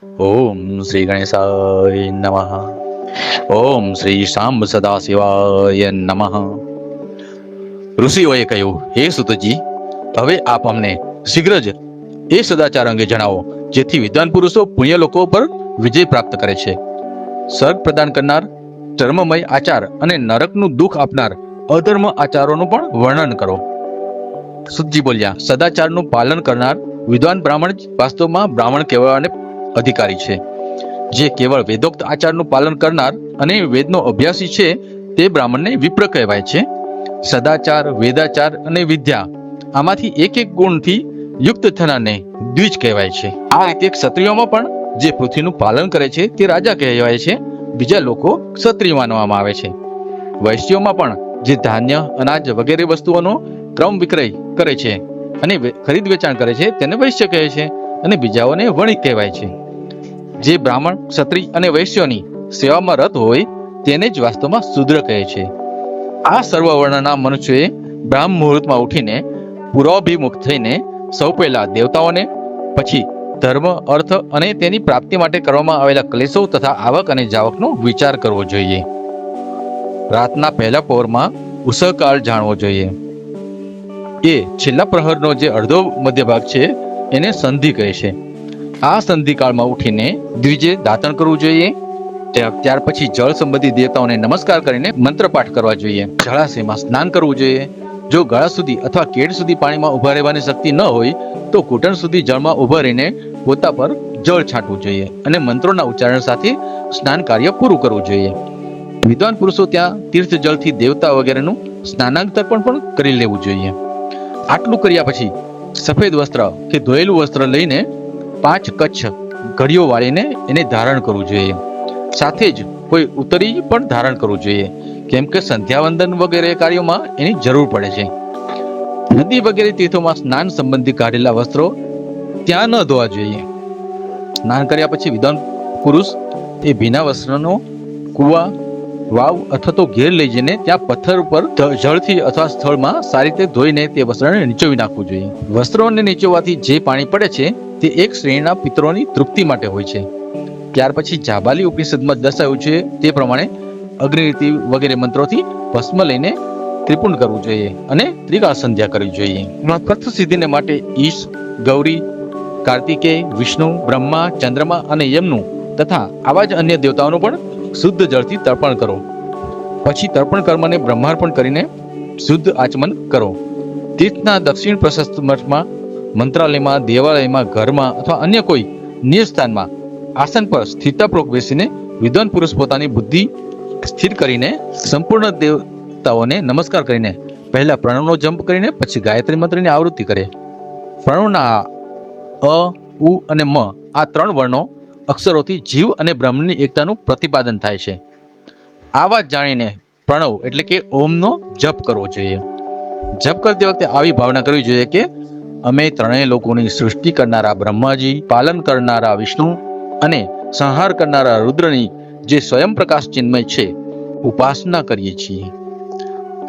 ઓમ શ્રી ગણેશાય નમઃ. ઓમ શ્રી શાંબ સદાશિવાય નમઃ. ઋષિઓએ કહ્યું, હે સુતજી, હવે આપ અમને શીઘ્ર જ એ સદાચાર અંગે જણાવો જેથી વિદ્વાન પુરુષો પુણ્ય લોકો પર વિજય પ્રાપ્ત કરે છે. સ્વર્ગ પ્રદાન કરનાર ધર્મમય આચાર અને નરકનું દુઃખ આપનાર અધર્મ આચારોનું પણ વર્ણન કરો. સુતજી બોલ્યા, સદાચારનું પાલન કરનાર વિદ્વાન બ્રાહ્મણ જ વાસ્તવમાં બ્રાહ્મણ કહેવાને અધિકારી છે. જે કેવળ વેદોક્ત આચારનું પાલન કરનાર અને વેદનો અભ્યાસી છે તે બ્રાહ્મણને વિપ્ર કહેવાય છે. સદાચાર, વેદાચાર અને વિદ્યા આમાંથી એક એક ગુણથી યુક્ત થનારને દ્વિજ કહેવાય છે. આ રીતે ક્ષત્રિયોમાં પણ જે પૃથ્વીનું પાલન કરે છે તે રાજા કહેવાય છે. બીજા લોકો ક્ષત્રિય માનવામાં આવે છે. વૈશ્યોમાં પણ જે ધાન્ય, અનાજ વગેરે વસ્તુઓનો ક્રમ વિક્રય કરે છે અને ખરીદ વેચાણ કરે છે તેને વૈશ્ય કહે છે અને બીજાઓને વણિક કહેવાય છે. જે બ્રાહ્મણ, ક્ષત્રિય અને વૈશ્યોની સેવામાં રત હોય તેને જ વાસ્તવમાં શૂદ્ર કહે છે. આ સર્વ વર્ણના મનુષ્યોએ બ્રાહ્મ મુહૂર્તમાં ઉઠીને પૂર્વાભિમુખ થઈને સૌ પહેલા દેવતાઓને, પછી ધર્મ, અર્થ અને તેની પ્રાપ્તિ માટે કરવામાં આવેલા ક્લેશો તથા આવક અને જાવકનો વિચાર કરવો જોઈએ. રાતના પહેલા પહોરમાં ઉષકાળ જાણવો જોઈએ. એ છેલ્લા પ્રહરનો જે અડધો મધ્ય ભાગ છે એને સંધિ કહે છે. આ સંધિકાળમાં ઉઠીને દ્વિજે દાતણ કરવું જોઈએ. ત્યાર પછી જળ સંબંધી દેવતાઓને નમસ્કાર કરીને મંત્રપાઠ કરવા જોઈએ. જળાશયમાં સ્નાન કરવું જોઈએ. જો ગળા સુધી અથવા કેડ સુધી પાણીમાં ઉભા રહેવાની શક્તિ ન હોય તો ઘૂંટણ સુધી જળમાં ઉભા રહીને પોતા પર જળ છાંટવું જોઈએ અને મંત્રોના ઉચ્ચારણ સાથે સ્નાન કાર્ય પૂરું કરવું જોઈએ. વિદ્વાન પુરુષો ત્યાં તીર્થ જળથી દેવતા વગેરેનું સ્નાનાંતર્પણ પણ કરી લેવું જોઈએ. આટલું કર્યા પછી સફેદ વસ્ત્ર કે ધોયેલું વસ્ત્ર લઈને 5 કચ્છ ઘડીઓ વાળીને એને ધારણ કરવું જોઈએ. સાથે જ કોઈ ઉત્તરી પણ ધારણ કરવું જોઈએ, કેમ કે સંધ્યાવંદન વગેરે કાર્યોમાં એની જરૂર પડે છે. નદી વગેરે તીર્થોમાં સ્નાન સંબંધી કાઢેલા વસ્ત્રો ત્યાં ન ધોવા જોઈએ. સ્નાન કર્યા પછી વિદ્વાન પુરુષ એ ભીના વસ્ત્રનો કુવા, વાવ અથવા તો ઘેર લઈ જઈને ત્યાં પથ્થર ઉપર જળથી અથવા સ્થળમાં સારી રીતે ધોઈને તે વસ્ત્રને નીચોવી નાખવું જોઈએ. વસ્ત્રોને નીચોવાથી જે પાણી પડે છે તે એક શ્રેણીના પિતરોની તૃપ્તિ માટે હોય છે. ત્યાર પછી જાબાલી ઉપનિષદમાં દર્શાવ્યું છે તે પ્રમાણે અગ્નિરીતિ વગેરે મંત્રોથી ભસ્મ લઈને ત્રિપુંડ કરવું જોઈએ અને ત્રિકાળ સંધ્યા કરવી જોઈએ. કર્ત સિદ્ધિને માટે ઈશ, ગૌરી, કાર્તિકેય, વિષ્ણુ, બ્રહ્મા, ચંદ્રમા અને યમનું તથા આવા જ અન્ય દેવતાઓનું પણ શુદ્ધ જળથી તર્પણ કરો. પછી તર્પણ કર્મને બ્રહ્માર્પણ કરીને શુદ્ધ આચમન કરો. તીર્થના દક્ષિણ પ્રશસ્ત મઠમાં, મંત્રાલયમાં, દેવાલયમાં, ઘરમાં અથવા અન્ય કોઈ નિજ સ્થાનમાં આસન પર સ્થિરતાપૂર્વક બેસીને વિદ્વાન પુરુષ પોતાની બુદ્ધિ સ્થિર કરીને સંપૂર્ણ દેવતાઓને નમસ્કાર કરીને પહેલા પ્રણવનો જપ કરીને પછી ગાયત્રી મંત્રની આવૃત્તિ કરે. પ્રણવના અ, ઉ અને મ આ 3 વર્ણો અક્ષરોથી જીવ અને બ્રહ્મની એકતાનું પ્રતિપાદન થાય છે. આ વાત જાણીને પ્રણવ એટલે કે ઓમનો જપ કરવો જોઈએ. જપ કરતી વખતે આવી ભાવના કરવી જોઈએ કે અમે ત્રણેય લોકોની સૃષ્ટિ કરનારા બ્રહ્માજી, પાલન કરનારા વિષ્ણુ અને સંહાર કરનારા રુદ્રની જે સ્વયં પ્રકાશ ચિન્મય છે ઉપાસના કરીએ છીએ.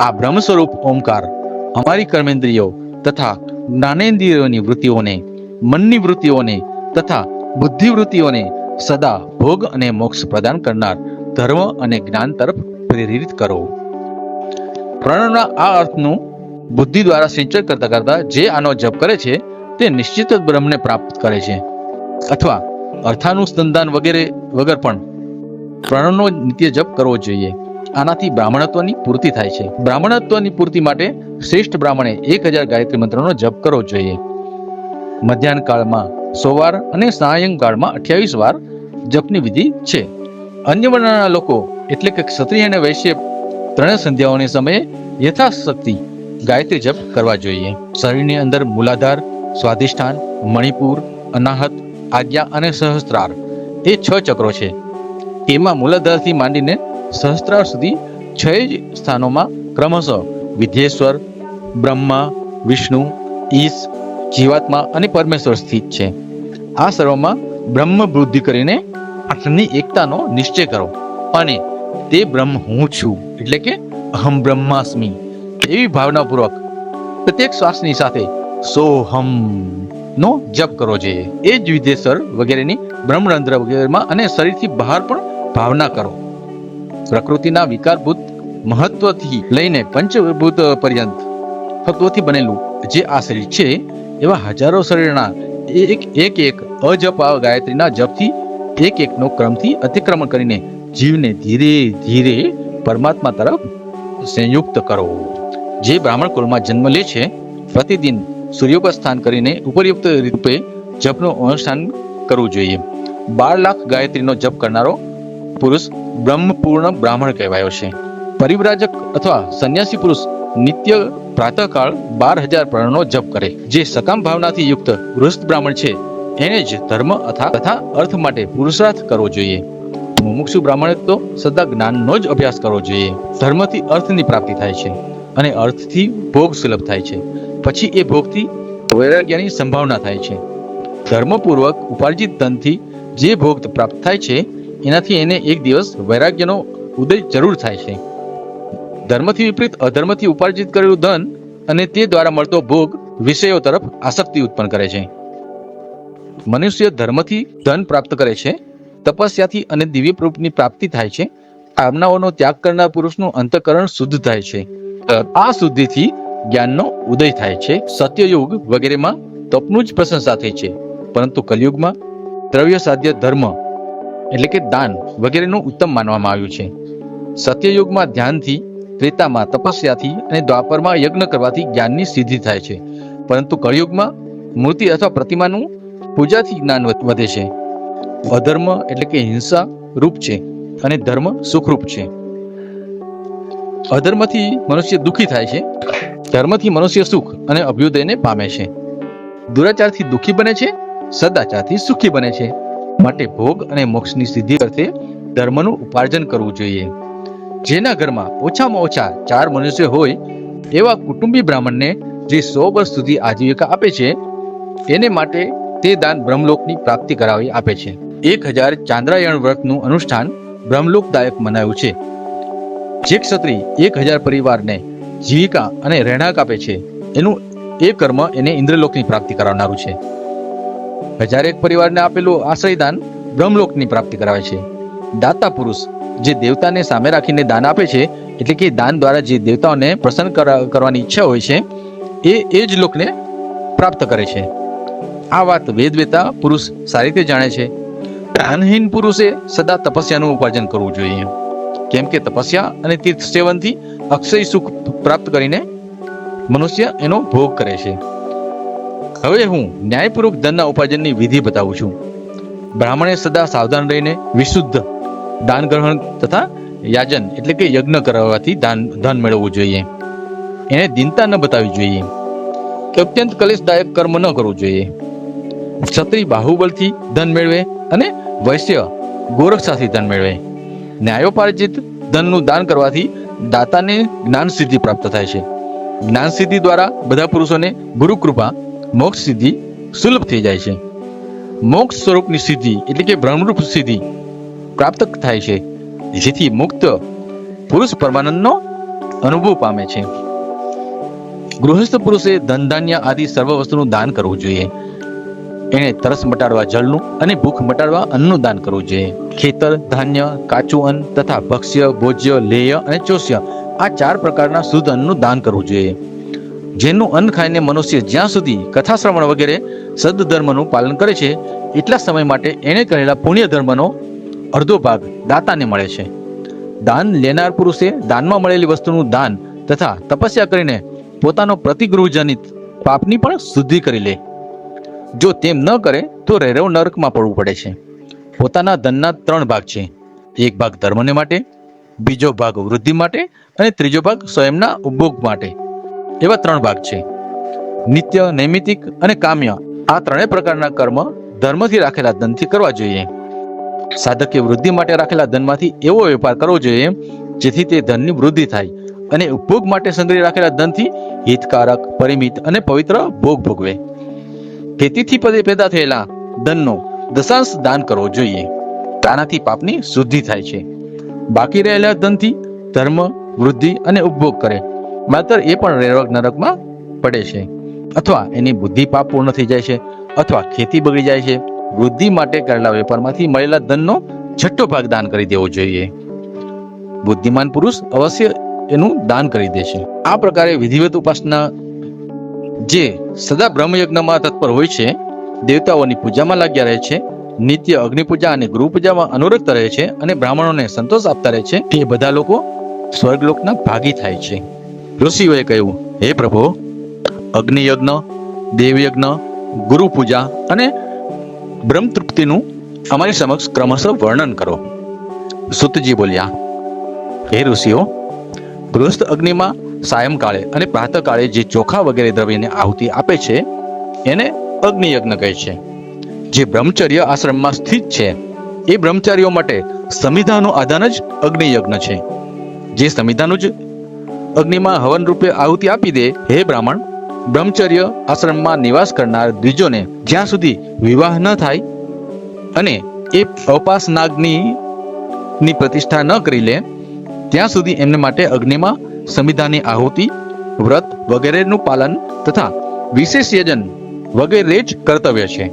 આ બ્રહ્મ સ્વરૂપ ઓમકાર અમારી કર્મેન્દ્રિયો તથા જ્ઞાનેન્દ્રિયોની વૃત્તિઓને, મનની વૃત્તિઓને તથા બુદ્ધિ વૃત્તિઓને સદા ભોગ અને મોક્ષ પ્રદાન કરનાર ધર્મ અને જ્ઞાન તરફ પ્રેરિત કરો. પ્રણવના આ અર્થનું બુદ્ધિ દ્વારા સિંચન કરતા કરતા જે આનો જપ કરે છે તે નિશ્ચિત જ બ્રહ્મને પ્રાપ્ત કરે છે. અથવા અર્થાનુસંધાન વગેરે વગર પણ પ્રણવનો નિત્ય જપ કરવો જોઈએ. આનાથી બ્રાહ્મણત્વની પૂર્તિ થાય છે. બ્રાહ્મણત્વની પૂર્તિ માટે શ્રેષ્ઠ બ્રાહ્મણે 1000 ગાયત્રી મંત્રનો જપ કરવો જોઈએ. મધ્યાહન કાળમાં 100 વાર અને સાયંકાળમાં 28 વાર જપની વિધિ છે. અન્ય વર્ણના લોકો એટલે કે ક્ષત્રિય અને વૈશ્ય ત્રણેય સંધ્યાઓની સમયે યથાશક્તિ ગાયત્રી જપ કરવા જોઈએ. શરીરની અંદર મૂલાધાર, સ્વાધિષ્ઠાન, મણિપુર, અનાહત, આજ્ઞા અને સહસ્ત્રાર એ 6 ચક્રો છે. એમાં મૂલાધારથી માંડીને સહસ્ત્રાર સુધી 6 સ્થાનોમાં ક્રમશઃ વિધ્યેશ્વર, બ્રહ્મા, વિષ્ણુ, ઈશ, જીવાત્મા અને પરમેશ્વર સ્થિત છે. આ સર્વમાં બ્રહ્મ બુદ્ધિ કરીને આઠની એકતાનો નિશ્ચય કરો અને તે બ્રહ્મ હું છું એટલે કે અહમ બ્રહ્માસ્મિ એવી ભાવનાપૂર્વક પ્રત્યેક શ્વાસની સાથે સોહમ નો જપ કરવો જોઈએ. એ જ વિધેશ્વર વગેરેની બ્રહ્મરંધ્ર વગેરેમાં અને શરીરથી બહાર પણ ભાવના કરો. પ્રકૃતિના વિકારભૂત મહત્વથી લઈને પંચભૂત પર્યંત તત્વોથી બનેલું જે આ શરીર છે, એવા હજારો શરીરના એક અજપ ગાયત્રીના જપથી એક એકનો ક્રમથી અતિક્રમણ કરીને જીવને ધીરે ધીરે પરમાત્મા તરફ સંયુક્ત કરો. જે બ્રાહ્મણ કુળમાં જન્મ લે છે, પ્રતિદિન સૂર્યોપસ્થાન કરીને ઉપરયુક્ત રૂપે જપનો અનુષ્ઠાન કરવું જોઈએ. 12 લાખ ગાયત્રીનો જપ કરનારો પુરુષ બ્રહ્મપૂર્ણ બ્રાહ્મણ કહેવાયો છે. પરિવ્રાજક અથવા સંન્યાસી પુરુષ નિત્ય પ્રાતઃકાળ 12,000 પ્રણનો જપ કરે. જે સકામ ભાવનાથી યુક્ત ગૃહસ્થ બ્રાહ્મણ છે, એને જ ધર્મ તથા અર્થ માટે પુરુષાર્થ કરવો જોઈએ. મુમુક્ષુ બ્રાહ્મણે તો સદા જ્ઞાનનો જ અભ્યાસ કરવો જોઈએ. ધર્મથી અર્થની પ્રાપ્તિ થાય છે અને અર્થથી ભોગ સુલભ થાય છે. પછી એ ભોગથી વૈરાગ્યની સંભાવના થાય છે. ધર્મપૂર્વક ઉપાર્જિત ધનથી જે ભોગ પ્રાપ્ત થાય છે, એનાથી એને એક દિવસ વૈરાગ્યનો ઉદય જરૂર થાય છે. ધર્મથી વિપરીત અધર્મથી ઉપાર્જિત કરેલું ધન અને તે દ્વારા મળતો ભોગ વિષયો તરફ આસક્તિ ઉત્પન્ન કરે છે. મનુષ્ય ધર્મથી ધન પ્રાપ્ત કરે છે, તપસ્યાથી અને દિવ્ય રૂપની પ્રાપ્તિ થાય છે. કામનાઓનો ત્યાગ કરનાર પુરુષનું અંતઃકરણ શુદ્ધ થાય છે. આ શુદ્ધિથી જ્ઞાનનો ઉદય થાય છે. સત્યયુગ વગેરેમાં તપનું જ પ્રશંસા થઈ છે, પરંતુ કલયુગમાં દ્રવ્ય સાધ્ય ધર્મ એટલે કે દાન વગેરેનું ઉત્તમ માનવામાં આવ્યું છે. સત્યયુગમાં ધ્યાનથી, ત્રેતામાં તપસ્યાથી અને દ્વાપરમાં યજ્ઞ કરવાથી જ્ઞાનની સિદ્ધિ થાય છે, પરંતુ કળયુગમાં મૂર્તિ અથવા પ્રતિમાનું પૂજાથી જ્ઞાન વધે છે. અધર્મ એટલે કે હિંસા રૂપ છે અને ધર્મ સુખરૂપ છે. અધર્મથી મનુષ્ય દુઃખી થાય છે, ધર્મથી મનુષ્ય સુખ અને અભ્યુદયને પામે છે. દુરાચારથી દુઃખી બને છે, સદાચારથી સુખી બને છે. માટે ભોગ અને મોક્ષની સિદ્ધિ અર્થે ધર્મનું ઉપાર્જન કરવું જોઈએ. જેના ઘરમાં ઓછામાં ઓછા 4 મનુષ્ય હોય એવા કુટુંબી બ્રાહ્મણને જે 100 વર્ષ સુધી આજીવિકા આપે છે, એને માટે તે દાન બ્રહ્મલોકની પ્રાપ્તિ કરાવી આપે છે. 1000 ચાંદ્રાયણ વ્રતનું અનુષ્ઠાન બ્રહ્મલોકદાયક મનાયું છે. જે ક્ષત્રિય 1000 પરિવારને જીવિકા અને રહેણાંક આપે છે, એનું એ કર્મ એને ઇન્દ્રલોકની પ્રાપ્તિ કરાવનારું છે. 1001 પરિવારને આપેલું આશ્રયદાન બ્રહ્મલોકની પ્રાપ્તિ કરાવે છે. દાતા પુરુષ જે દેવતાને સામે રાખીને દાન આપે છે, એટલે કે દાન દ્વારા જે દેવતાઓને પ્રસન્ન કરવાની ઈચ્છા હોય છે, એ જ લોકને પ્રાપ્ત કરે છે. આ વાત વેદવેતા પુરુષ સારી રીતે જાણે છે. દાનહીન પુરુષે સદા તપસ્યાનું ઉપાર્જન કરવું જોઈએ, કેમ કે તપસ્યા અને તીર્થ સેવનથી અક્ષય સુખ પ્રાપ્ત કરીને મનુષ્ય એનો ભોગ કરે છે. હવે હું ન્યાયપૂર્વક ધનના ઉપાર્જનની વિધિ બતાવું છું. બ્રાહ્મણે સદા સાવધાન રહીને વિશુદ્ધ દાન ગ્રહણ તથા યાજન એટલે કે યજ્ઞ કરવાથી ધન મેળવવું જોઈએ. એને દીનતા ન બતાવવી જોઈએ કે અત્યંત કલેશદાયક કર્મ ન કરવું જોઈએ. ક્ષત્રિય બાહુબલથી ધન મેળવે અને વૈશ્ય ગોરક્ષાથી ધન મેળવે. ન્યાયોપાર્જિત ધનનું દાન કરવાથી દાતાને જ્ઞાન સિદ્ધિ પ્રાપ્ત થાય છે. જ્ઞાન સિદ્ધિ દ્વારા બધા પુરુષોને ગુરુ કૃપા મોક્ષ સિદ્ધિ સુલભ થઈ જાય છે. મોક્ષ સ્વરૂપની સિદ્ધિ એટલે કે બ્રહ્મરૂપ સિદ્ધિ પ્રાપ્ત થાય છે, જેથી મુક્ત પુરુષ પરમાનંદનો અનુભવ પામે છે. ગૃહસ્થ પુરુષે ધન ધાન્ય આદિ સર્વ વસ્તુનું દાન કરવું જોઈએ. એને તરસ મટાડવા જળનું અને ભૂખ મટાડવા અન્નનું દાન કરવું જોઈએ. ખેતર, ધાન્ય, કાચું અન્ન તથા ભક્ષ્ય, ભોજ્ય, લેય અને ચોસ્ય આ 4 પ્રકારના શુદ્ધ અન્નનું દાન કરવું જોઈએ. જેનું અન્ન ખાઈને મનુષ્ય જ્યાં સુધી કથા શ્રવણ વગેરે સદધર્મનું પાલન કરે છે, એટલા સમય માટે એને કરેલા પુણ્ય ધર્મનો અડધો ભાગ દાતાને મળે છે. દાન લેનાર પુરુષે દાનમાં મળેલી વસ્તુનું દાન તથા તપસ્યા કરીને પોતાનો પ્રતિગૃહજનિત પાપની પણ શુદ્ધિ કરી લે. જો તેમ ન કરે તો રેરવ નરકમાં પડવું પડે છે. પોતાના ધનના 3 ભાગ છે. એક ભાગ ધર્મને માટે, બીજો ભાગ વૃદ્ધિ માટે અને ત્રીજો ભાગ સ્વયંના ઉપભોગ માટે. એવા 3 ભાગ છે. નિત્ય, નૈમિતિક અને કામ્ય આ 3 પ્રકારના કર્મ ધર્મથી રાખેલા ધનથી કરવા જોઈએ. સાધકે વૃદ્ધિ માટે રાખેલા ધનમાંથી એવો વેપાર કરવો જોઈએ જેથી તે ધનની વૃદ્ધિ થાય અને ઉપભોગ માટે સંગ્રહી રાખેલા ધનથી હિતકારક, પરિમિત અને પવિત્ર ભોગ ભોગવે. ખેતીથી પેદા થયેલા ધનનો દશાંશ દાન કરવો જોઈએ. આનાથી પાપની શુદ્ધિ થાય છે. બાકી રહેલા ધનથી ધર્મ, વૃદ્ધિ અને ઉપભોગ કરે, માત્ર એ પણ રેરવ નરકમાં પડે છે, અથવા એની બુદ્ધિ પાપ પૂર્ણ થઈ જાય છે, અથવા ખેતી બગડી જાય છે, વૃદ્ધિ માટે કરેલા વેપારમાંથી મળેલા ધનનો છઠ્ઠો ભાગ દાન કરી દેવો જોઈએ. બુદ્ધિમાન પુરુષ અવશ્ય એનું દાન કરી દે છે. આ પ્રકારે વિધિવત ઉપાસના જે સદા બ્રહ્મયજ્ઞમાં તત્પર હોય છે, દેવતાઓની પૂજામાં લાગ્યા રહે છે, નિત્ય અગ્નિ પૂજા અને ગૃહ પૂજામાં અનુરક્ત રહે છે અને બ્રાહ્મણોને સંતોષ આપતા રહે છે, તે બધા લોકો સ્વર્ગલોકના ભાગી થાય છે. ઋષિઓએ કહ્યું, હે પ્રભુ, અગ્નિ યજ્ઞ, દેવયજ્ઞ, ગુરુ પૂજા અને બ્રહ્મ તૃપ્તિનું અમારી સમક્ષ ક્રમશઃ વર્ણન કરો. સુતજી બોલ્યા, હે ઋષિઓ, ગૃહસ્થ અગ્નિમાં સાયંકાળે અને પ્રાતઃકાળે જે ચોખા વગેરે દ્રવ્યને આહુતિ આપે છે એને અગ્નિ યજ્ઞ કહે છે. જે બ્રહ્મચર્ય આશ્રમમાં સ્થિત છે એ બ્રહ્મચારીઓ માટે સંવિધાનનું આધાન જ અગ્નિ યજ્ઞ છે. જે સંવિધાનું જ અગ્નિમાં હવન રૂપે આહુતિ આપી દે, હે બ્રાહ્મણ, બ્રહ્મચર્ય આશ્રમમાં નિવાસ કરનાર દ્વિજોને જ્યાં સુધી વિવાહ ન થાય અને એ અપાસનાગ્નિની પ્રતિષ્ઠા ન કરી લે ત્યાં સુધી એમને માટે અગ્નિમાં સંવિધાનની આહુતિ, વ્રત વગેરેનું પાલન તથા વિશેષ યજન વગેરે જ કર્તવ્ય છે.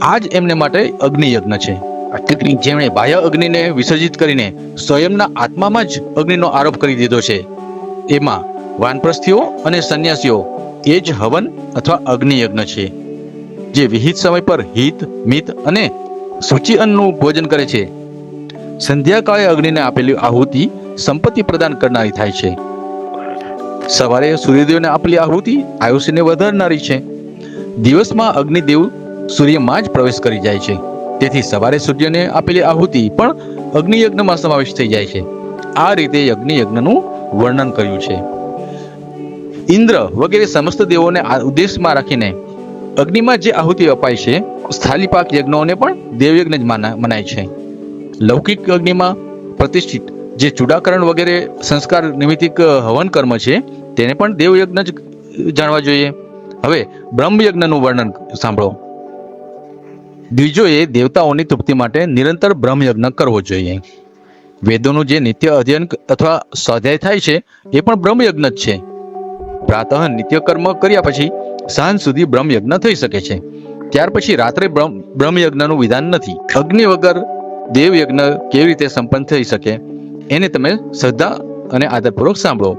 આ જ એમને માટે અગ્નિ યજ્ઞ છે. જેમણે બાહ્ય અગ્નિને વિસર્જિત કરીને સ્વયંના આત્મામાં જ અગ્નિનો આરોપ કરી દીધો છે, એમાં વાનપ્રસ્થીઓ અને સંન્યાસીઓ એ જ હવન અથવા અગ્નિ યજ્ઞ છે. જે વિહિત સમય પર હિત, મિત અને સૂચિ અન્નનું ભોજન કરે છે, સંધ્યાકાળે અગ્નિને આપેલી આહુતિ સંપત્તિ પ્રદાન કરનારી થાય છે. સવારે સૂર્યદેવને આપેલી આહુતિ આયુષ્યને વધારનારી છે. દિવસમાં અગ્નિદેવ સૂર્યમાં જ પ્રવેશ કરી જાય છે, તેથી સવારે સૂર્યને આપેલી આહુતિ પણ અગ્નિ યજ્ઞમાં સમાવેશ થઈ જાય છે. આ રીતે અગ્નિ યજ્ઞનું વર્ણન કર્યું છે. ઇન્દ્ર વગેરે સમસ્ત દેવોને ઉદ્દેશમાં રાખીને અગ્નિમાં જે આહુતિ અપાય છે, સ્થાલીપાક યજ્ઞોને પણ દેવયજ્ઞ જ મનાય છે. લૌકિક અગ્નિમાં પ્રતિષ્ઠિત જે ચૂડાકરણ વગેરે સંસ્કાર નિમિત્તિક હવન કર્મ છે તેને પણ દેવયજ્ઞ જ જાણવા જોઈએ. હવે બ્રહ્મયજ્ઞનું વર્ણન સાંભળો. દ્વિજોએ દેવતાઓની તૃપ્તિ માટે નિરંતર બ્રહ્મયજ્ઞ કરવો જોઈએ. વેદોનું જે નિત્ય અધ્યયન અથવા સ્વાધ્યાય થાય છે એ પણ બ્રહ્મયજ્ઞ જ છે. પ્રાતઃ નિત્ય કર્મ કર્યા પછી સાંજ સુધી બ્રહ્મયજ્ઞ થઈ શકે છે. ત્યાર પછી રાત્રે બ્રહ્મયજ્ઞનું વિધાન નથી. અગ્નિ વગર દેવયજ્ઞ કેવી રીતે સંપન્ન થઈ શકે એને તમે શ્રદ્ધા અને આદરપૂર્વક સાંભળો.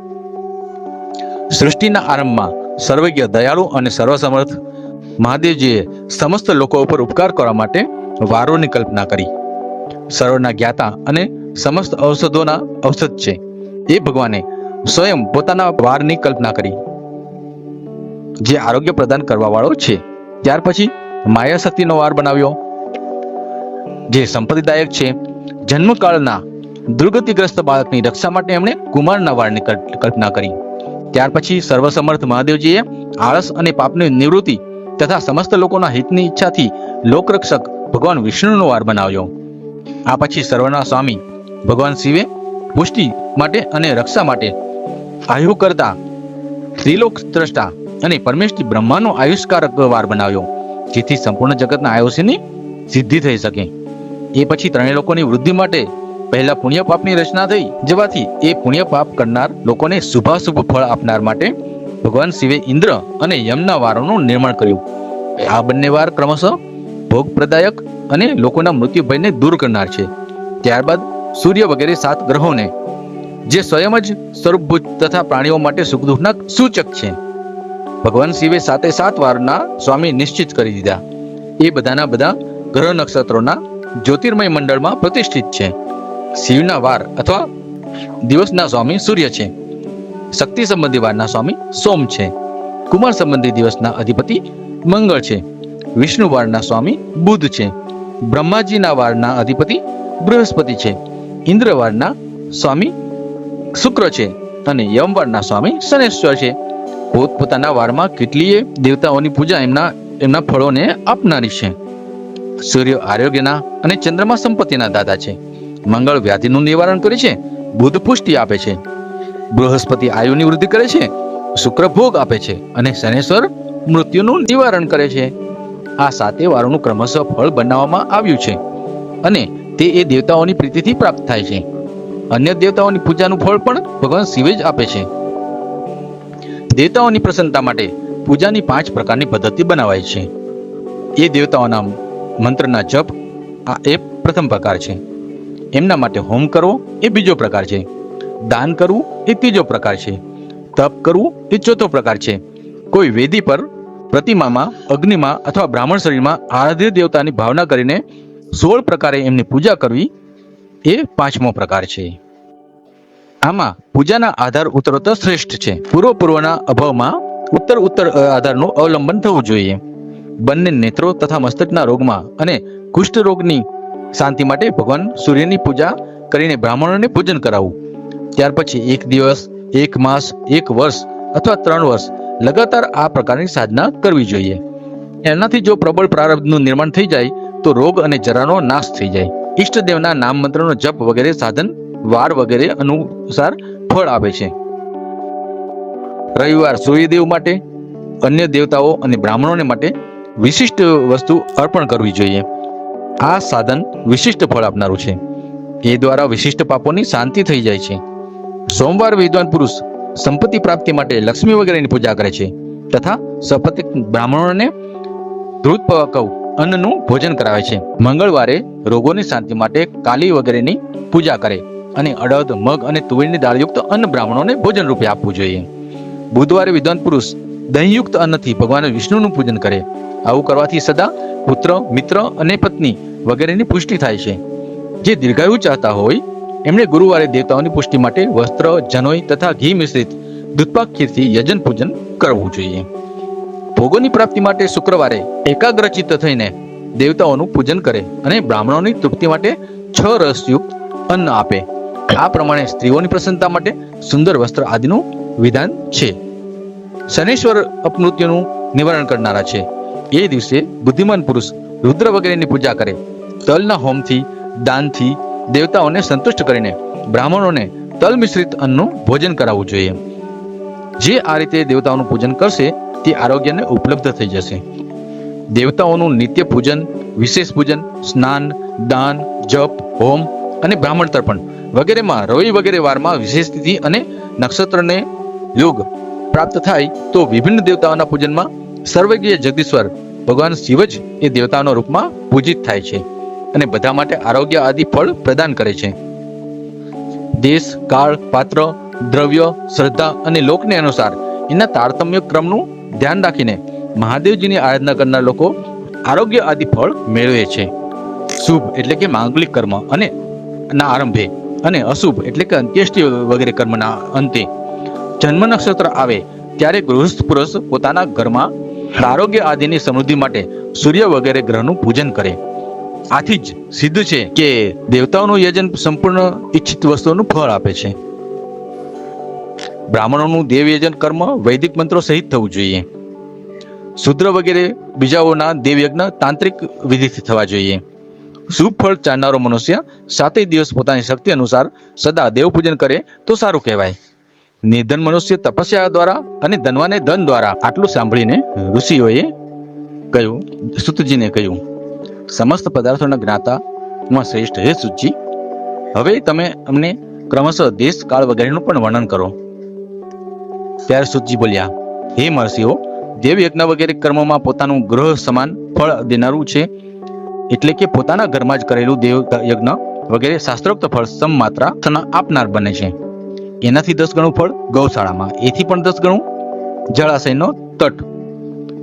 સૃષ્ટિના આરંભમાં સર્વજ્ઞ, દયાળુ અને સર્વસમર્થ મહાદેવજીએ સમસ્ત લોકો ઉપર ઉપકાર કરવા માટે વારોની કલ્પના કરી. સર્વના જ્ઞાતા અને સમસ્ત ઔષધોના ઔષધ છે એ ભગવાને સ્વયં પોતાના વારની કલ્પના કરી, જે આરોગ્ય પ્રદાન કરવા વાળો છે. ત્યાર પછી માયા શક્તિનો વાર બનાવ્યો, જે સંપત્તિદાયક છે. જન્મકાળના દુર્ગતિગ્રસ્ત બાળકની રક્ષા માટે એમણે કુમારના વારની કલ્પના કરી. ત્યાર પછી સર્વસમર્થ મહાદેવજીએ આળસ અને પાપની નિવૃત્તિ તથા સમસ્ત લોકોના હિતની ઈચ્છાથી લોકરક્ષક ભગવાન વિષ્ણુનો વાર બનાવ્યો. આ પછી સર્વના સ્વામી ભગવાન શિવે પુષ્ટિ માટે અને રક્ષા માટે આયુ કરતા ત્રિલોક દ્રષ્ટા અને પરમેશ્વરી બ્રહ્માનો આયુષ્કારક વાર બનાવ્યો, જેથી સંપૂર્ણ જગતના આયુષ્યની સિદ્ધિ થઈ શકે. એ પછી ત્રણેય લોકોની વૃદ્ધિ માટે પહેલા પુણ્ય પાપની રચના થઈ જવાથી એ પુણ્ય પાપ કરનાર લોકોને શુભાશુભ ફળ આપનાર માટે ભગવાન શિવે ઇન્દ્ર અને યમના વારોનું નિર્માણ કર્યું. આ બંને વાર ક્રમશઃ ભોગપ્રદાયક અને લોકોના મૃત્યુ ભયને દૂર કરનાર છે. ત્યારબાદ સૂર્ય વગેરે 7 ગ્રહોને જે સ્વયં જ સ્વરૂપભૂત તથા પ્રાણીઓ માટે સુખ દુઃખના સૂચક છે, ભગવાન શિવે 7 વારના સ્વામી નિશ્ચિત કરી દીધા. એ બધાના બધા ગ્રહ નક્ષત્રોના જ્યોતિર્મય મંડળમાં પ્રતિષ્ઠિત છે. શિવના વાર અથવા દિવસના સ્વામી સૂર્ય છે. શક્તિ સંબંધી વારના સ્વામી સોમ છે. કુમાર સંબંધી દિવસના અધિપતિ મંગળ છે. વિષ્ણુ વારના સ્વામી બુધ છે. બ્રહ્માજીના વારના અધિપતિ બૃહસ્પતિ છે. ઇન્દ્ર વારના સ્વામી શુક્ર છે અને યમ વારના સ્વામી શનેશ્વર છે. પોતપોતાના વારમાં કેટલીય દેવતાઓની પૂજા એમના ફળોને આપનારી છે. સૂર્ય આરોગ્યના અને ચંદ્રમા સંપત્તિના દાદા છે. મંગળ વ્યાધિનું નિવારણ કરે છે. બુધ પુષ્ટિ આપે છે. બૃહસ્પતિ આયુની વૃદ્ધિ કરે છે. શુક્ર ભોગ આપે છે અને શનેશ્વર મૃત્યુનું નિવારણ કરે છે. આ 7 વારોનું ક્રમશઃ ફળ બનાવવામાં આવ્યું છે અને તે એ દેવતાઓની પ્રીતિથી પ્રાપ્ત થાય છે. અન્ય દેવતાઓની પૂજાનું ફળ પણ ભગવાન શિવે જ આપે છે. દેવતાઓની પ્રસન્નતા માટે પૂજાની 5 પ્રકારની પદ્ધતિ બનાવાય છે. એ દેવતાઓના મંત્રના જપ એ પ્રથમ પ્રકાર છે. એમના માટે હોમ કરવો એ બીજો પ્રકાર છે. દાન કરવું એ ત્રીજો પ્રકાર છે. તપ કરવું એ ચોથો પ્રકાર છે. કોઈ વેદી પર, પ્રતિમામાં, અગ્નિમાં અથવા બ્રાહ્મણ શરીરમાં આરાધ્ય દેવતાની ભાવના કરીને 16 પ્રકારે એમની પૂજા કરવી એ પાંચમો પ્રકાર છે. આમાં પૂજાના આધાર ઉત્તરોત્તર શ્રેષ્ઠ છે. પૂર્વના અભાવમાં ઉત્તર આધારનું અવલંબન થવું જોઈએ. બંને નેત્રો તથા મસ્તકના રોગમાં અને કુષ્ઠ રોગની શાંતિ માટે ભગવાન સૂર્યની પૂજા કરીને બ્રાહ્મણોને પૂજન કરાવવું. ત્યાર પછી 1 દિવસ, 1 માસ, 1 વર્ષ અથવા 3 વર્ષ લગાતાર આ પ્રકારની સાધના કરવી જોઈએ. એનાથી જો પ્રબળ પ્રારબ્ધનું નિર્માણ થઈ જાય તો રોગ અને જરાનો નાશ થઈ જાય. ઈષ્ટદેવના નામ મંત્રનો જપ વગેરે સાધન વાર વગેરે અનુસાર ફળ આપે છે. રવિવાર સૂર્યદેવ માટે, અન્ય દેવતાઓ અને બ્રાહ્મણોને માટે વિશિષ્ટ વસ્તુ અર્પણ કરવી જોઈએ. આ સાધન વિશિષ્ટ ફળ આપનારું છે. એ દ્વારા વિશિષ્ટ પાપોની શાંતિ થઈ જાય છે. સોમવાર વિદ્વાન પુરુષ સંપત્તિ પ્રાપ્તિ માટે લક્ષ્મી વગેરેની પૂજા કરે છે તથા સપતિક બ્રાહ્મણોને ધૃતપકવ અન્નનું ભોજન કરાવે છે. મંગળવારે રોગોની શાંતિ માટે કાલી વગેરેની પૂજા કરે અને અડદ, મગ અને તુવેરની દાળયુક્ત અન્ન બ્રાહ્મણોને ભોજન રૂપે આપવું જોઈએ. બુધવારે વિદ્વાન પુરુષ દહીંયુક્ત અન્નથી ભગવાન વિષ્ણુનું પૂજન કરે. આવું કરવાથી સદા પુત્ર, મિત્ર અને પત્ની વગેરેની પુષ્ટિ થાય છે. જે દીર્ઘાયુ ચાહતા હોય એમણે ગુરુવારે દેવતાઓની પુષ્ટિ માટે વસ્ત્ર, જનોઈ તથા ઘી મિશ્રિત દૂધપાક ખીરથી યજન પૂજન કરવું જોઈએ. ભોગોની પ્રાપ્તિ માટે શુક્રવારે એકાગ્રચિત્ત થઈને દેવતાઓનું પૂજન કરે અને બ્રાહ્મણોની તૃપ્તિ માટે 6 રસયુક્ત અન્ન આપે. આ પ્રમાણે સ્ત્રીઓની પ્રસન્નતા માટે સુંદર વસ્ત્ર આદિનું વિધાન છે. શનીશ્વર અપમૃત્યુનું નિવારણ કરનારા છે. એ દિવસે બુદ્ધિમાન પુરુષ રુદ્ર વગેરેની પૂજા કરે. તલના હોમથી, દાનથી દેવતાઓને સંતુષ્ટ કરીને બ્રાહ્મણોને તલ મિશ્રિત અન્નનું ભોજન કરાવવું જોઈએ. જે આ રીતે દેવતાઓનું પૂજન કરશે તે આરોગ્યને ઉપલબ્ધ થઈ જશે. દેવતાઓનું નિત્ય પૂજન, વિશેષ પૂજન, સ્નાન, દાન, જપ, હોમ અને બ્રાહ્મણ તર્પણ વગેરેમાં રવિ વગેરે વારમાં વિશેષ તિથિ અને નક્ષત્રને યોગ પ્રાપ્ત થાય તો વિભિન્ન દેવતાઓના પૂજનમાં સર્વજ્ઞ જગદીશ્વર ભગવાન શિવ જ એ દેવતાઓના રૂપમાં પૂજિત થાય છે અને બધા માટે આરોગ્ય આદિ ફળ પ્રદાન કરે છે. દેશ, કાળ, પાત્ર, દ્રવ્ય, શ્રદ્ધા અને લોકને અનુસાર એના તારતમ્ય ક્રમનું ધ્યાન રાખીને મહાદેવજીની આરાધના કરનાર લોકો આરોગ્ય આદિ ફળ મેળવે છે. શુભ એટલે કે માંગલિક કર્મ અને ના આરંભે અને અશુભ એટલે કે અંત્યેષ્ટિ વગેરે કર્મના અંતે જન્મ નક્ષત્ર આવે ત્યારે ગૃહસ્થ પુરુષ પોતાના ઘરમાં આરોગ્ય આદિની સમૃદ્ધિ માટે સૂર્ય વગેરે ગ્રહનું પૂજન કરે. આથી જ સિદ્ધ છે કે દેવતાઓનું યજન સંપૂર્ણ ઈચ્છિત વસ્તુઓનું ફળ આપે છે. બ્રાહ્મણોનું દેવ યજન કર્મ વૈદિક મંત્રો સહિત થવું જોઈએ. શુદ્ર વગેરે બીજાઓના દેવયજ્ઞ તાંત્રિક વિધિથી થવા જોઈએ. શુભ ફળ ચાહનારો મનુષ્ય 7 દિવસ પોતાની શક્તિ અનુસાર સદા દેવ પૂજન કરે તો સારું કહેવાય. નિર્ધન મનુષ્ય તપસ્યા દ્વારા અને ધનવાને ધન દ્વારા. આટલું સાંભળીને ઋષિઓએ કહ્યું, સુતજીને કહ્યું, સમસ્ત પદાર્થોના જ્ઞાતામાં શ્રેષ્ઠ હે સુતજી, હવે તમે અમને ક્રમશઃ દેશ, કાળ વગેરેનું પણ વર્ણન કરો. ત્યારે સુતજી બોલ્યા, હે મહર્ષિઓ, દેવયજ્ઞ વગેરે કર્મોમાં પોતાનું ગ્રહ સમાન ફળ દેનારું છે. એટલે કે પોતાના ઘરમાં જ કરેલું દેવ યજ્ઞ વગેરે શાસ્ત્રોક્ત ફળ સમમાત્રા આપનાર બને છે. એનાથી 10 ગણું ફળ ગૌશાળામાં, એથી પણ 10 ગણું જળાશયનો તટ,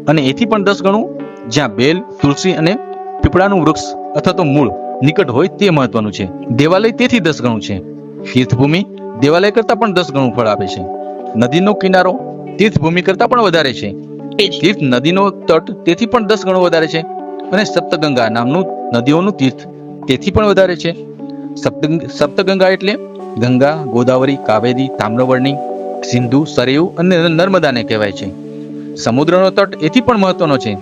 અને એથી પણ 10 ગણું જ્યાં બેલ, તુલસી અને પીપળાનું વૃક્ષ અથવા તો મૂળ નિકટ હોય તે મહત્વનું છે. દેવાલય તેથી 10 ગણું છે. તીર્થભૂમિ દેવાલય કરતાં પણ 10 ગણું ફળ આપે છે. નદીનો કિનારો તીર્થભૂમિ કરતાં પણ વધારે છે. તીર્થ નદીનો તટ તેથી પણ 10 ગણો વધારે છે. અને સપ્તગંગા નામનું નદીઓનું તીર્થ તેથી પણ વધારે છે. સપ્તગંગા એટલે ગંગા, ગોદાવરી, કાવેરી, તામ્રવર્ણી, સિંધુ, સરયુ અને નર્મદાને કહેવાય છે. સમુદ્રનો તટ એથી પણ મહત્વનો છે.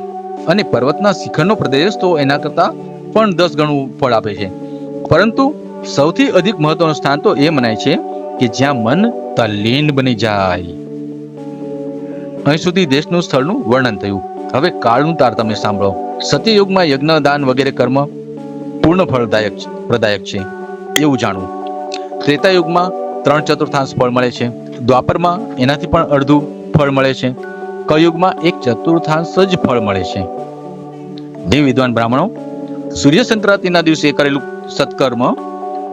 અને પર્વતના શિખરનો પ્રદેશ તો એના કરતાં પણ 10 ગણું ફળ આપે છે. પરંતુ સૌથી અધિક મહત્વનું સ્થાન તો એ મનાય છે કે જ્યાં મન તલ્લીન બની જાય. અહીં સુધી દેશનું સ્થળનું વર્ણન થયું. હવે કાળનું તારતમ્ય સાંભળો. સત્યયુગમાં યજ્ઞ, દાન વગેરે કર્મ પૂર્ણ પ્રદાયક છે એવું જાણવું. ત્રેતાયુગમાં 3/4 ફળ મળે છે. દ્વાપરમાં એનાથી પણ અડધું ફળ મળે છે. કળયુગમાં 1/4 જ ફળ મળે છે. જે વિદ્વાન બ્રાહ્મણો સૂર્ય સંક્રાંતિના દિવસે કરેલું સત્કર્મ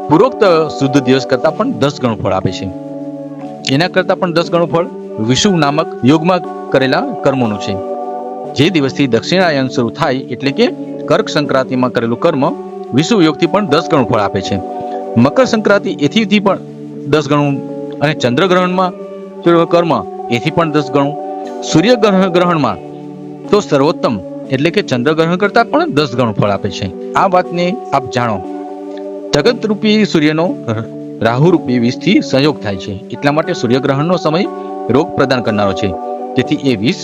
પૂર્વોક્ત શુદ્ધ દિવસ કરતા પણ 10 ગણું ફળ આપે છે. એના કરતા પણ 10 ગણું ફળ વિષુવ નામક યોગમાં કરેલા કર્મોનું છે. જે દિવસથી દક્ષિણાયન શરૂ થાય એટલે કે કર્ક સંક્રાંતિમાં કરેલું કર્મ વિષુવ યોગથી પણ 10 ગણું ફળ આપે છે. મકર સંક્રાંતિ એથી પણ 10 ગણું અને ચંદ્રગ્રહણમાં કર્મ એથી પણ 10 ગણું. સૂર્ય ગ્રહણમાં તો સર્વોત્તમ એટલે કે ચંદ્રગ્રહણ કરતા પણ 10 ગણું ફળ આપે છે. આ વાતને આપ જાણો. જગત રૂપી સૂર્યનો રાહુ રૂપી વિષ થી સંયોગ થાય છે. એટલા માટે સૂર્યગ્રહણનો સમય રોગ પ્રદાન કરનારો છે. તેથી એ વિષ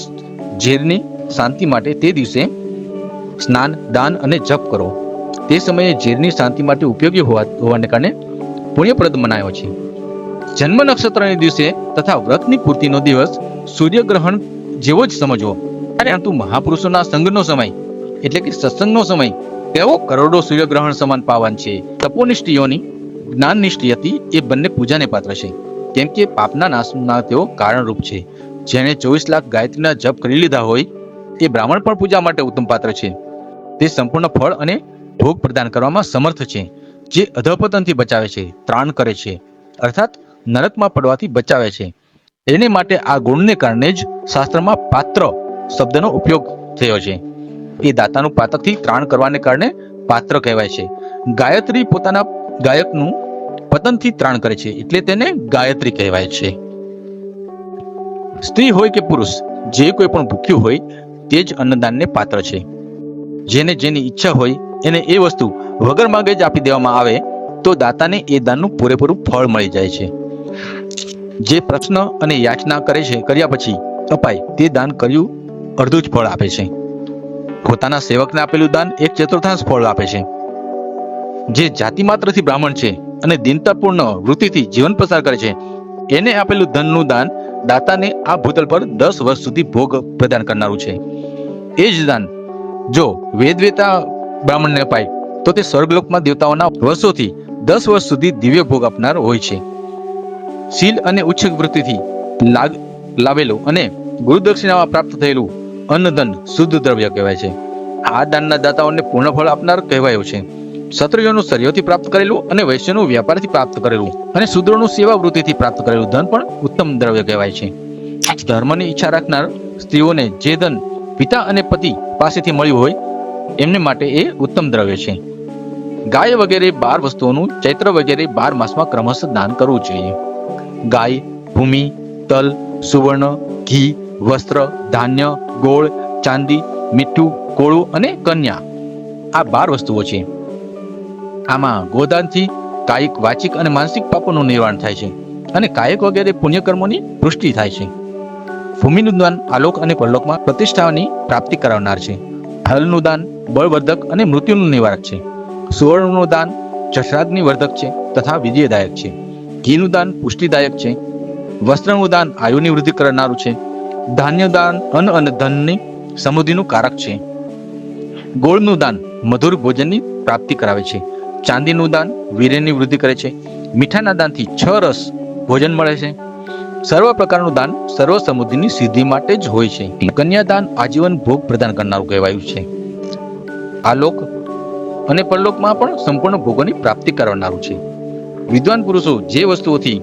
ઝેરની શાંતિ માટે તે દિવસે સ્નાન, દાન અને જપ કરો. તે સમયે ઝેરની શાંતિ માટે ઉપયોગી હોવાને કારણે પુણ્યપ્રદ મનાયો છે. જન્મ નક્ષત્રના દિવસે તથા વ્રતની પૂર્તિનો દિવસ સૂર્યગ્રહણ જેવો જ સમજવો. પરંતુ મહાપુરુષોના સંગનો સમય એટલે કે સત્સંગનો સમય તેઓ કરોડો સૂર્યગ્રહણ સમાન પાવન છે. તપોનિષ્ઠ યોની જ્ઞાનનિષ્ઠ યતિ એ બંને પૂજાને પાત્ર છે. કેમ કે પાપના નાશના તેઓ કારણરૂપ છે. જેણે 24 લાખ ગાયત્રીના જપ કરી લીધા હોય એ બ્રાહ્મણ પણ પૂજા માટે ઉત્તમ પાત્ર છે. તે સંપૂર્ણ ફળ અને ભોગ પ્રદાન કરવામાં સમર્થ છે. જે અધપતનથી બચાવે છે, ત્રાણ કરે છે, અર્થાત નરકમાં પડવાથી બચાવે છે. એને માટે આ ગુણને કારણે જ શાસ્ત્રમાં પાત્ર શબ્દનો ઉપયોગ થયો છે. એ દાતાનું પાતકથી ત્રાણ કરવાને કારણે પાત્ર કહેવાય છે. ગાયત્રી પોતાના ગાયકનું પતનથી ત્રાણ કરે છે એટલે તેને ગાયત્રી કહેવાય છે. સ્ત્રી હોય કે પુરુષ, જે કોઈ પણ ભૂખ્યું હોય તે જ અન્નદાનને પાત્ર છે. જેને જેની ઈચ્છા હોય એને એ વસ્તુ વગર માંગે જ આપી દેવામાં આવે તો દાતાને એ દાનનું પૂરેપૂરું ફળ મળી જાય છે. જે પ્રશ્ન અને યાચના કરે છે કર્યા પછી અપાય તે દાન કર્યું અડધું જ ફળ આપે છે. પોતાના સેવકને આપેલું દાન 1/4 ફળ આપે છે. જે જાતિ માત્રથી બ્રાહ્મણ છે અને દીનતાપૂર્ણ વૃત્તિથી જીવન પસાર કરે છે એને આપેલું ધનનું દાન દાતાને આ ભૂતલ પર 10 વર્ષ સુધી ભોગ પ્રદાન કરનારું છે. એ જ દાન જો વેદવેતા બ્રાહ્મણને અપાય તો તે સ્વર્ગલોકમાં દેવતાઓના વર્ષોથી 10 વર્ષ સુધી દિવ્ય ભોગ આપનાર હોય છે. શીલ અને ઉચ્ચ વૃત્તિથી લાવેલું અને ગુરુદક્ષિણામાં પ્રાપ્ત થયેલું અન્નધન શુદ્ધ દ્રવ્ય કહેવાય છે. આ દાનના દાતાઓને પૂર્ણ ફળ આપનાર કહેવાયો છે. ક્ષત્રિયોનું શરીરથી પ્રાપ્ત કરેલું અને વૈશ્યનું વ્યાપારથી પ્રાપ્ત કરેલું અને શૂદ્રોનું સેવા વૃત્તિથી પ્રાપ્ત કરેલું ધન પણ ઉત્તમ દ્રવ્ય કહેવાય છે. ધર્મની ઈચ્છા રાખનાર સ્ત્રીઓને જે ધન પિતા અને પતિ પાસેથી મળ્યું હોય એમને માટે એ ઉત્તમ દ્રવ્ય છે. ગાય વગેરે 12 વસ્તુઓનું ચૈત્ર વગેરે 12 માસમાં ક્રમશઃ દાન કરવું જોઈએ. ગાય, ભૂમિ, તલ, સુવર્ણ, ઘી, વસ્ત્ર, ધાન્ય, ગોળ, ચાંદી, મીઠું, કોળું અને કન્યા આ 12 વસ્તુઓ છે. આમાં ગોદાનથી કાયિક, વાચિક અને માનસિક પાપોનું નિવારણ થાય છે અને કાયિક વગેરે પુણ્યકર્મોની પુષ્ટિ થાય છે. ભૂમિનું દાન આલોક અને પરલોકમાં પ્રતિષ્ઠાની પ્રાપ્તિ કરાવનાર છે. હલનું દાન બળવર્ધક અને મૃત્યુનું નિવારક છે. સુવર્ણનું દાન જઠરાગ્નિ વર્ધક છે તથા વિજયદાયક છે. ઘીનું દાન પુષ્ટિદાયક છે. વસ્ત્રનું દાન આયુની વૃદ્ધિ કરનારું છે. ધાન્ય દાન અન્ન અને ધનની સમૃદ્ધિનું કારક છે. ગોળનું દાન મધુર ભોજનની પ્રાપ્તિ કરાવે છે. ચાંદીનું દાન વીર્યની વૃદ્ધિ કરે છે. મીઠાના દાનથી 6 રસ ભોજન મળે છે. સર્વ પ્રકારનું દાન સર્વ સમૃદ્ધિની સિદ્ધિ માટે જ હોય છે. કન્યાદાન આજીવન ભોગ પ્રદાન કરનારું કહેવાયું છે. આલોક અને પરલોકમાં પણ સંપૂર્ણ ભોગોની પ્રાપ્તિ કરનારું છે. વિદ્વાન પુરુષો જે વસ્તુઓથી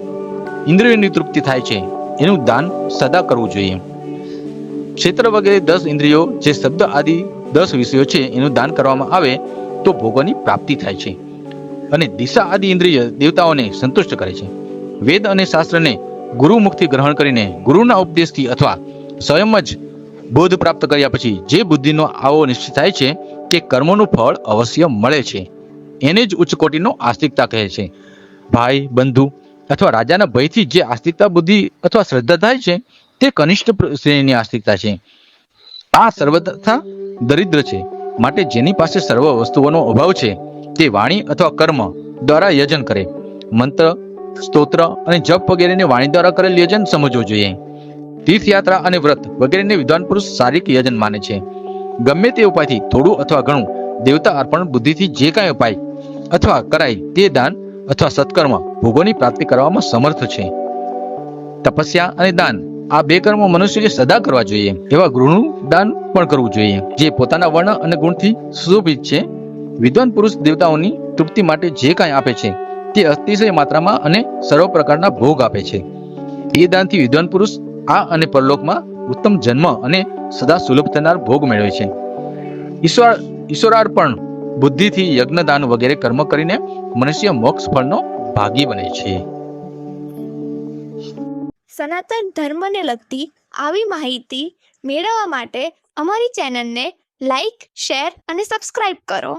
ઇન્દ્રિયોની તૃપ્તિ થાય છે એનું દાન સદા કરવું જોઈએ. ક્ષેત્ર વગેરે 10 ઇન્દ્રિયો જે શબ્દ આદિ 10 વિષયો છે એનું દાન કરવામાં આવે તો ભોગોની પ્રાપ્તિ થાય છે અને દિશા આદિ ઇન્દ્રિય દેવતાઓને સંતુષ્ટ કરે છે. વેદ અને શાસ્ત્રને ગુરુ મુખથી ગ્રહણ કરીને ગુરુના ઉપદેશથી અથવા સ્વયં જ બોધ પ્રાપ્ત કર્યા પછી જે બુદ્ધિનો આવો નિશ્ચય થાય છે કે કર્મોનું ફળ અવશ્ય મળે છે એને જ ઉચ્ચ કોટીનો આસ્તિકતા કહે છે. ભાઈ, બંધુ અથવા રાજાના ભયથી જે આસ્તિકતા બુદ્ધિ અથવા શ્રદ્ધા થાય છે તે કનિષ્ઠ શ્રેણીની આસ્તિકતા છે. આ સર્વથા દરિદ્ર છે. માટે જેની પાસે સર્વ વસ્તુઓનો અભાવ છે તે વાણી અથવા કર્મ દ્વારા યજન કરે. મંત્ર, સ્તોત્ર અને જપ વગેરેને વાણી દ્વારા કરેલ યજન સમજવું જોઈએ. તીર્થયાત્રા અને વ્રત વગેરેને વિદ્વાન પુરુષ શારીરિક યજન માને છે. ગમે તે ઉપાયથી થોડું અથવા ઘણું દેવતા અર્પણ બુદ્ધિથી જે કાંઈ ઉપાય અથવા કરાય તે દાન અથવા સત્કર્મ ભોગોની પ્રાપ્તિ કરવામાં સમર્થ છે. તપસ્યા અને દાન આ 2 કર્મો મનુષ્યએ સદા કરવા જોઈએ. એવા ગૃહનું દાન પણ કરવું જોઈએ જે પોતાના વર્ણ અને ગુણથી સુશોભિત છે વિદ્વાન પુરુષ દેવતાઓની તૃપ્તિ માટે જે કાંઈ આપે છે તે અતિશય માત્રામાં અને સર્વ પ્રકારના ભોગ આપે છે. એ દાનથી વિદ્વાન પુરુષ આ અને પરલોકમાં ઉત્તમ જન્મ અને સદા સુલભ થનાર ભોગ મેળવે છે. ઈશ્વરાર્પણ બુદ્ધિથી યજ્ઞદાન વગેરે કર્મ કરીને મનુષ્ય મોક્ષ ફળનો ભાગી બને છે. સનાતન ધર્મને લગતી આવી માહિતી મેળવવા માટે અમારી ચેનલને લાઈક, શેર અને સબસ્ક્રાઇબ કરો.